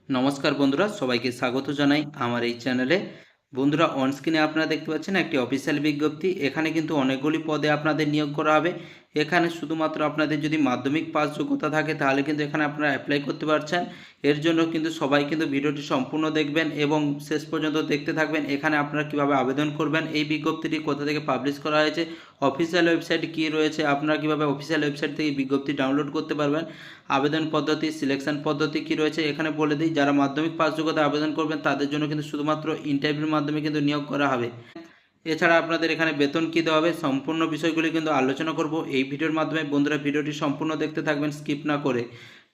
নমস্কার বন্ধুরা, সবাইকে স্বাগত জানাই আমার এই চ্যানেলে। বন্ধুরা, অন স্ক্রিনে আপনারা দেখতে পাচ্ছেন একটি অফিসিয়াল বিজ্ঞপ্তি। এখানে কিন্তু অনেকগুলি পদে আপনাদের নিয়োগ করা হবে। এখানে শুধুমাত্র আপনাদের যদি মাধ্যমিক পাস যোগ্যতা থাকে তাহলে কিন্তু এখানে আপনারা অ্যাপ্লাই করতে পারছেন। এর জন্য কিন্তু সবাই কিন্তু ভিডিওটি সম্পূর্ণ দেখবেন এবং শেষ পর্যন্ত দেখতে থাকবেন। এখানে আপনারা কিভাবে আবেদন করবেন, এই বিজ্ঞপ্তিটি কোথা থেকে পাবলিশ করা হয়েছে, অফিসিয়াল ওয়েবসাইট কী রয়েছে, আপনারা কিভাবে অফিসিয়াল ওয়েবসাইট থেকে এই বিজ্ঞপ্তি ডাউনলোড করতে পারবেন, আবেদন পদ্ধতি, সিলেকশন পদ্ধতি কি রয়েছে এখানে বলে দিই। যারা মাধ্যমিক পাস যোগ্যতা আবেদন করবেন তাদের জন্য কিন্তু শুধুমাত্র ইন্টারভিউর মাধ্যমে কিন্তু নিয়োগ করা হবে। এছাড়া আপনাদের এখানে বেতন কী দেওয়া হবে সম্পূর্ণ বিষয়গুলি কিন্তু আলোচনা করব এই ভিডিওর মাধ্যমে। বন্ধুরা, ভিডিওটি সম্পূর্ণ দেখতে থাকবেন, স্কিপ না করে,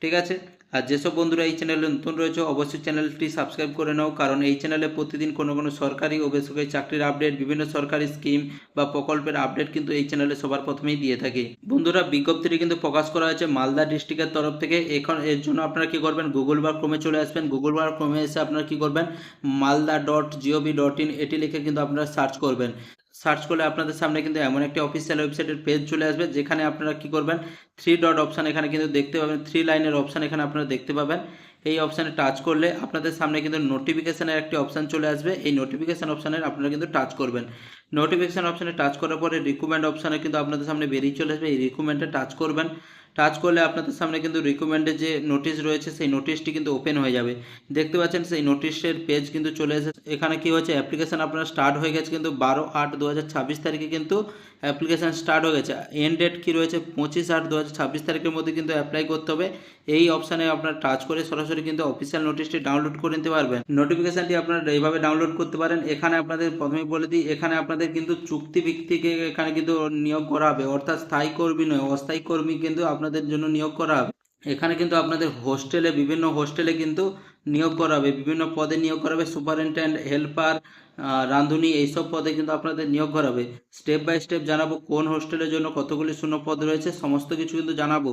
ঠিক আছে? আর যেসব বন্ধুরা এই চ্যানেলে নতুন রয়েছে অবশ্যই চ্যানেলটি সাবস্ক্রাইব করে নাও, কারণ এই চ্যানেলে প্রতিদিন কোনো সরকারি ও বেসরকারি চাকরির আপডেট, বিভিন্ন সরকারি স্কিম বা প্রকল্পের আপডেট কিন্তু এই চ্যানেলে সবার প্রথমেই দিয়ে থাকি। বন্ধুরা, বিজ্ঞপ্তিটি কিন্তু প্রকাশ করা হয়েছে মালদা ডিস্ট্রিক্টের তরফ থেকে। এখন এর জন্য আপনারা কী করবেন, গুগল বা ক্রোমে চলে আসবেন। গুগল বা ক্রোমে এসে আপনারা কী করবেন, malda.gov.in এটি লিখে কিন্তু আপনারা সার্চ করবেন। সার্চ করলে আপনাদের সামনে কিন্তু এমন একটি অফিসিয়াল ওয়েবসাইটের পেজ চলে আসবে, যেখানে আপনারা কি করবেন, থ্রি ডট অপশান এখানে কিন্তু দেখতে পাবেন, থ্রি লাইনের অপশান এখানে আপনারা দেখতে পাবেন। এই অপশানে টাচ করলে আপনাদের সামনে কিন্তু নোটিফিকেশানের একটি অপশান চলে আসবে। এই নোটিফিকেশান অপশানের আপনারা কিন্তু টাচ করবেন। নোটিফিকেশান অপশানে টাচ করার পরে রিকমেন্ড অপশানে কিন্তু আপনাদের সামনে বেরিয়ে চলে আসবে। এই রিকমেন্ডে টাচ করবেন। টাচ করলে আপনাদের সামনে কিন্তু রিকমেন্ডের যে নোটিশ রয়েছে সেই নোটিশটি কিন্তু ওপেন হয়ে যাবে। দেখতে পাচ্ছেন সেই নোটিশের পেজ কিন্তু চলে এসেছে। এখানে কি হচ্ছে, অ্যাপ্লিকেশান আপনার স্টার্ট হয়ে গেছে কিন্তু 12/8/2026 তারিখে কিন্তু অ্যাপ্লিকেশান স্টার্ট হয়ে গেছে। এন্ড ডেট কি রয়েছে 25/8/2026 তারিখের মধ্যে কিন্তু অ্যাপ্লাই করতে হবে। এই অপশানে আপনার টাচ করে সরাসরি কিন্তু অফিসিয়াল নোটিশটি ডাউনলোড করে নিতে পারবেন। নোটিফিকেশানটি আপনারা এইভাবে ডাউনলোড করতে পারেন। এখানে আপনাদের প্রথমেই বলে দিই, এখানে আপনাদের কিন্তু চুক্তিভিত্তিক এখানে কিন্তু নিয়োগ করা হবে, অর্থাৎ স্থায়ী কর্মী নয়, অস্থায়ী কর্মী কিন্তু আপনাদের জন্য নিয়োগ করা হবে। এখানে কিন্তু আপনাদের হোস্টেলে, বিভিন্ন হোস্টেলে কিন্তু নিয়োগ করা হবে, বিভিন্ন পদে নিয়োগ করা হবে। সুপারিনটেন্ডেন্ট, হেল্পার, রাঁধুনি, এইসব পদে কিন্তু আপনাদের নিয়োগ করা হবে। স্টেপ বাই স্টেপ জানাবো কোন হোস্টেলের জন্য কতগুলি শূন্য পদ রয়েছে, সমস্ত কিছু কিন্তু জানাবো।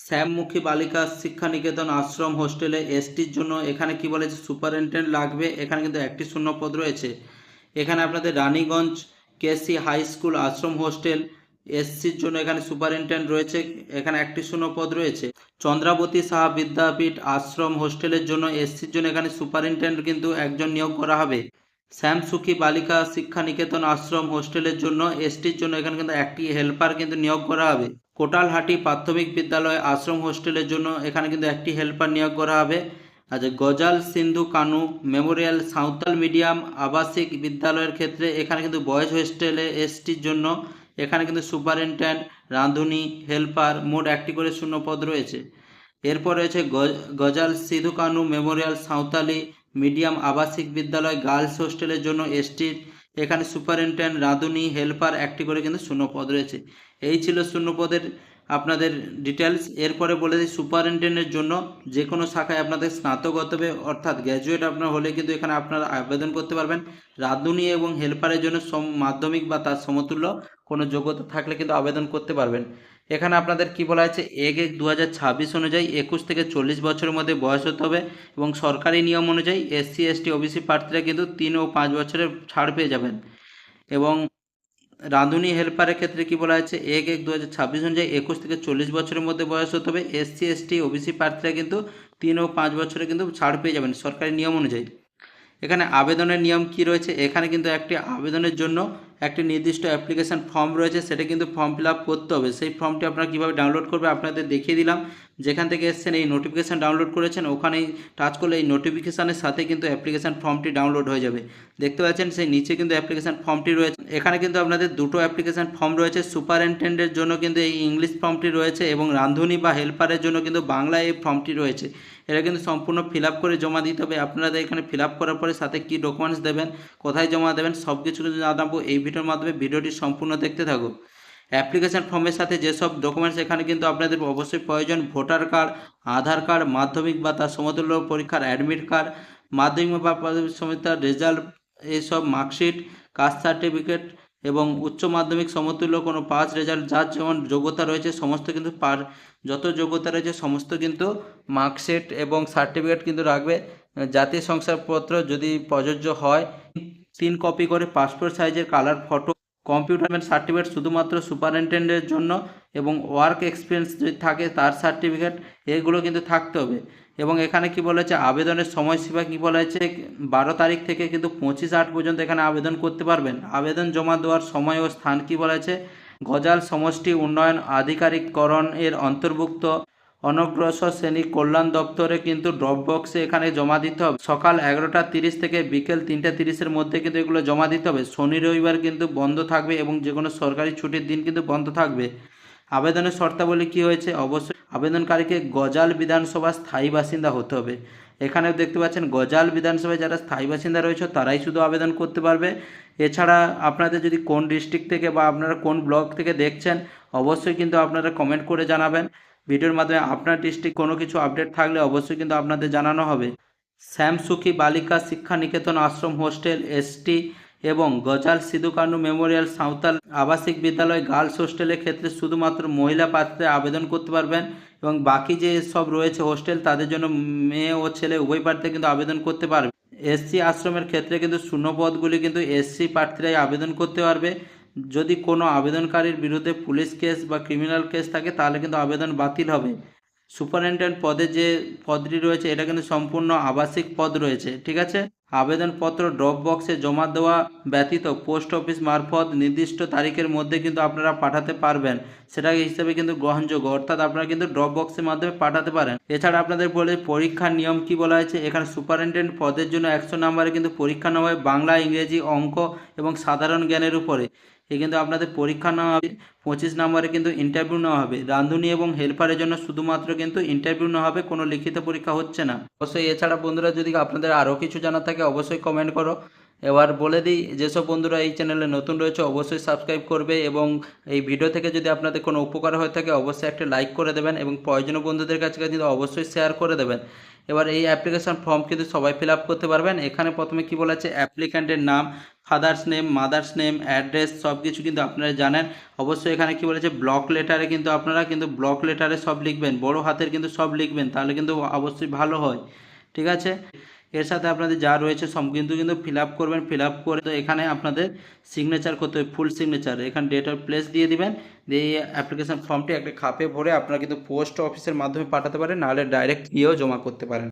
শ্যামমুখী বালিকা শিক্ষা নিকেতন আশ্রম হোস্টেলে এসটির জন্য এখানে কি বলেছে, সুপারিনটেন্ডেন্ট লাগবে, এখানে কিন্তু একটি শূন্য পদ রয়েছে। এখানে আপনাদের রানীগঞ্জ কেসি হাই স্কুল আশ্রম হোস্টেল এসসির জন্য এখানে সুপারিনটেন্ডেন্ট রয়েছে, এখানে একটি শূন্য পদ রয়েছে। চন্দ্রাবতী সাহা বিদ্যাপীঠ আশ্রম হোস্টেলের জন্য এসসির জন্য এখানে সুপারিনটেন্ডেন্ট কিন্তু একজন নিয়োগ করা হবে। শ্যামসুখী বালিকা শিক্ষা নিকেতন আশ্রম হোস্টেলের জন্য এসটির জন্য এখানে কিন্তু একটি হেল্পার কিন্তু নিয়োগ করা হবে। কোটালহাটি প্রাথমিক বিদ্যালয় আশ্রম হোস্টেলের জন্য এখানে কিন্তু একটি হেল্পার নিয়োগ করা হবে। আচ্ছা, গজাল সিন্ধু কানু মেমোরিয়াল সাঁওতাল মিডিয়াম আবাসিক বিদ্যালয়ের ক্ষেত্রে এখানে কিন্তু বয়েজ হোস্টেলে এসটির জন্য এখানে কিন্তু সুপারিনটেন্ডেন্ট, রাঁধুনি, হেল্পার মোট একটি করে শূন্য পদ রয়েছে। এরপর রয়েছে গজাল সিধু কানু মেমোরিয়াল সাঁওতালি মিডিয়াম আবাসিক বিদ্যালয় গার্লস হোস্টেলের জন্য এসটির এখানে সুপারিনটেন্ডেন্ট, রাঁধুনি, হেল্পার একটি করে কিন্তু শূন্য পদ রয়েছে। এই ছিল শূন্য পদের আপনাদের ডিটেলস। এরপরে বলে দিই, সুপারিনটেন্ডেন্টের জন্য যে কোনো শাখায় আপনাদের স্নাতক হতে হবে, অর্থাৎ গ্র্যাজুয়েট আপনার হলে কিন্তু এখানে আপনারা আবেদন করতে পারবেন। রাঁধুনি এবং হেল্পারের জন্য মাধ্যমিক বা তার সমতুল্য কোনো যোগ্যতা থাকলে কিন্তু আবেদন করতে পারবেন। এখানে আপনাদের কি বলা হয়েছে, 1/1/2026 অনুযায়ী 21 থেকে 40 বছরের মধ্যে বয়স হতে হবে এবং সরকারি নিয়ম অনুযায়ী এসসি এসটি ওবিসি প্রার্থীরা কিন্তু 3 ও 5 বছরের ছাড় পেয়ে যাবেন। এবং রাঁধুনি হেল্পারের ক্ষেত্রে কি বলা হয়েছে, 1/1/2026 অনুযায়ী 21 থেকে 40 বছরের মধ্যে বয়স হতে হবে। এসসি এসটি ওবিসি প্রার্থীরা কিন্তু 3 ও 5 বছরে কিন্তু ছাড় পেয়ে যাবেন সরকারি নিয়ম অনুযায়ী। এখানে আবেদনের নিয়ম কি রয়েছে, এখানে কিন্তু একটি আবেদনের জন্য একটি নির্দিষ্ট অ্যাপ্লিকেশান ফর্ম রয়েছে, সেটা কিন্তু ফর্ম ফিল আপ করতে হবে। সেই ফর্মটি আপনারা কীভাবে ডাউনলোড করবে আপনাদের দেখিয়ে দিলাম। যেখান থেকে এসেছেন এই নোটিফিকেশান ডাউনলোড করেছেন, ওখানেই টাচ করলে এই নোটিফিকেশানের সাথে কিন্তু অ্যাপ্লিকেশান ফর্মটি ডাউনলোড হয়ে যাবে। দেখতে পাচ্ছেন সেই নিচে কিন্তু অ্যাপ্লিকেশান ফর্মটি রয়েছে। এখানে কিন্তু আপনাদের দুটো অ্যাপ্লিকেশান ফর্ম রয়েছে। সুপারিনটেন্ডেন্টের জন্য কিন্তু এই ইংলিশ ফর্মটি রয়েছে এবং রাঁধুনি বা হেল্পারের জন্য কিন্তু বাংলায় এই ফর্মটি রয়েছে। এটা কিন্তু সম্পূর্ণ ফিল আপ করে জমা দিতে হবে। আপনারা এখানে ফিল আপ করার পরে সাথে কী ডকুমেন্টস দেবেন, কোথায় জমা দেবেন, সব কিছু কিন্তু জানাবো এই ভিডিওর মাধ্যমে। ভিডিওটি সম্পূর্ণ দেখতে থাকো। অ্যাপ্লিকেশান ফর্মের সাথে যেসব ডকুমেন্টস এখানে কিন্তু আপনাদের অবশ্যই প্রয়োজন, ভোটার কার্ড, আধার কার্ড, মাধ্যমিক বা তার সমতুল্য পরীক্ষার অ্যাডমিট কার্ড, মাধ্যমিক বা প্রাথমিক সমস্যার রেজাল্ট, এইসব মার্কশিট, কাস্ট সার্টিফিকেট এবং উচ্চ মাধ্যমিক সমতুল্য কোনো পাস রেজাল্ট, যার যেমন যোগ্যতা রয়েছে সমস্ত কিন্তু যত যোগ্যতা রয়েছে সমস্ত কিন্তু মার্কশিট এবং সার্টিফিকেট কিন্তু রাখবে। জাতীয় শংসাপত্র যদি প্রযোজ্য হয় 3 কপি করে পাসপোর্ট সাইজের কালার ফটো, কম্পিউটার সার্টিফিকেট শুধুমাত্র সুপারিনটেন্ডেন্টের জন্য এবং ওয়ার্ক এক্সপিরিয়েন্স যদি থাকে তার সার্টিফিকেট, এগুলো কিন্তু থাকতে হবে। এবং এখানে কি বলেছে আবেদনের সময়সীমা কি বলেছে 12 তারিখ থেকে কিন্তু 25/8 পর্যন্ত এখানে আবেদন করতে পারবেন। আবেদন জমা দেওয়ার সময় ও স্থান কি বলেছে গজাল সমষ্টি উন্নয়ন আধিকারিককরণ এর অন্তর্ভুক্ত অনগ্রসর শ্রেণী কল্যাণ দপ্তরে কিন্তু ড্রপ বক্সে এখানে জমা দিতে হবে। সকাল 11:30 থেকে বিকেল 3:30-এর মধ্যে কিন্তু এগুলো জমা দিতে হবে। শনি রবিবার কিন্তু বন্ধ থাকবে এবং যে কোনো সরকারি ছুটির দিন কিন্তু বন্ধ থাকবে। আবেদনের শর্তাবলী কি হয়েছে অবশ্যই আবেদনকারীকে গজাল বিধানসভার স্থায়ী বাসিন্দা হতে হবে। এখানেও দেখতে পাচ্ছেন গজাল বিধানসভায় যারা স্থায়ী বাসিন্দা রয়েছে তারাই শুধু আবেদন করতে পারবে। এছাড়া আপনাদের যদি কোন ডিস্ট্রিক্ট থেকে বা আপনারা কোন ব্লক থেকে দেখছেন অবশ্যই কিন্তু আপনারা কমেন্ট করে জানাবেন। ভিডিওর মাধ্যমে আপনার ডিস্ট্রিক্ট কোনো কিছু আপডেট থাকলে অবশ্যই কিন্তু আপনাদের জানানো হবে। শ্যামসুখী বালিকা শিক্ষা নিকেতন আশ্রম হোস্টেল এসটি এবং গজাল সিধু কানু মেমোরিয়াল সাঁওতাল আবাসিক বিদ্যালয় গার্লস হোস্টেলের ক্ষেত্রে শুধুমাত্র মহিলা প্রার্থীরা আবেদন করতে পারবেন এবং বাকি যে সব রয়েছে হোস্টেল তাদের জন্য মেয়ে ও ছেলে উভয় প্রার্থী কিন্তু আবেদন করতে পারবে। এসসি আশ্রমের ক্ষেত্রে কিন্তু শূন্য পদগুলি কিন্তু এসসি প্রার্থীরাই আবেদন করতে পারবে। যদি কোনো আবেদনকারীর বিরুদ্ধে পুলিশ কেস বা ক্রিমিনাল কেস থাকে তাহলে কিন্তু আবেদন বাতিল হবে। সুপারিনটেন্ডেন্ট পদে যে পদটি রয়েছে এটা কিন্তু সম্পূর্ণ আবাসিক পদ রয়েছে, ঠিক আছে। আবেদনপত্র ড্রপ বক্সে জমা দেওয়া ব্যতীত পোস্ট অফিস মারফত নির্দিষ্ট তারিখের মধ্যে কিন্তু আপনারা পাঠাতে পারবেন, সেটা হিসেবে কিন্তু গ্রহণযোগ্য, অর্থাৎ আপনারা কিন্তু ড্রপ বক্সের মাধ্যমে পাঠাতে পারেন। এছাড়া আপনাদের বলে পরীক্ষার নিয়ম কি বলা হয়েছে এখানে সুপারিনটেন্ডেন্ট পদের জন্য 100 নম্বরে কিন্তু পরীক্ষা নেওয়া হয় বাংলা, ইংরেজি, অঙ্ক এবং সাধারণ জ্ঞানের উপরে। কিন্তু আপনাদের পরীক্ষা নেওয়া হবে 25 নম্বরে কিন্তু ইন্টারভিউ নেওয়া হবে। রাঁধুনি এবং হেল্পারের জন্য শুধুমাত্র কিন্তু ইন্টারভিউ নেওয়া হবে, কোনো লিখিত পরীক্ষা হচ্ছে না। অবশ্যই এছাড়া বন্ধুরা যদি আপনাদের আরও কিছু জানা থাকে অবশ্যই কমেন্ট করো। এবার বলে দিই যেসব বন্ধুরা এই চ্যানেলে নতুন রয়েছে অবশ্যই সাবস্ক্রাইব করবে এবং এই ভিডিও থেকে যদি আপনাদের কোনো উপকার হয়ে থাকে অবশ্যই একটা লাইক করে দেবেন এবং প্রয়োজনীয় বন্ধুদের কাছে কিন্তু অবশ্যই শেয়ার করে দেবেন। এবার এই অ্যাপ্লিকেশন ফর্ম কিন্তু সবাই ফিল আপ করতে পারবেন। এখানে প্রথমে কি বলা আছে অ্যাপ্লিক্যান্টের নাম, father's name, mother's name, address সব কিছু কিন্তু আপনারা জানেন। অবশ্যই এখানে কি বলেছে ব্লক লেটারে কিন্তু আপনারা কিন্তু ব্লক লেটারে সব লিখবেন, বড় হাতের কিন্তু সব লিখবেন, তাহলে কিন্তু অবশ্যই ভালো হয়, ঠিক আছে। এর সাথে আপনাদের যা রয়েছে সব কিন্তু ফিল আপ করবেন। ফিল আপ করে তো এখানে আপনাদের সিগনেচার করতে হবে, ফুল সিগনেচার। এখানে ডেট অফ প্লেস দিয়ে দিবেন, দিয়ে অ্যাপ্লিকেশন ফর্মটি একটা খাপে ভরে আপনারা কিন্তু পোস্ট অফিসের মাধ্যমে পাঠাতে পারেন, নাহলে ডাইরেক্ট গিয়েও জমা করতে পারেন।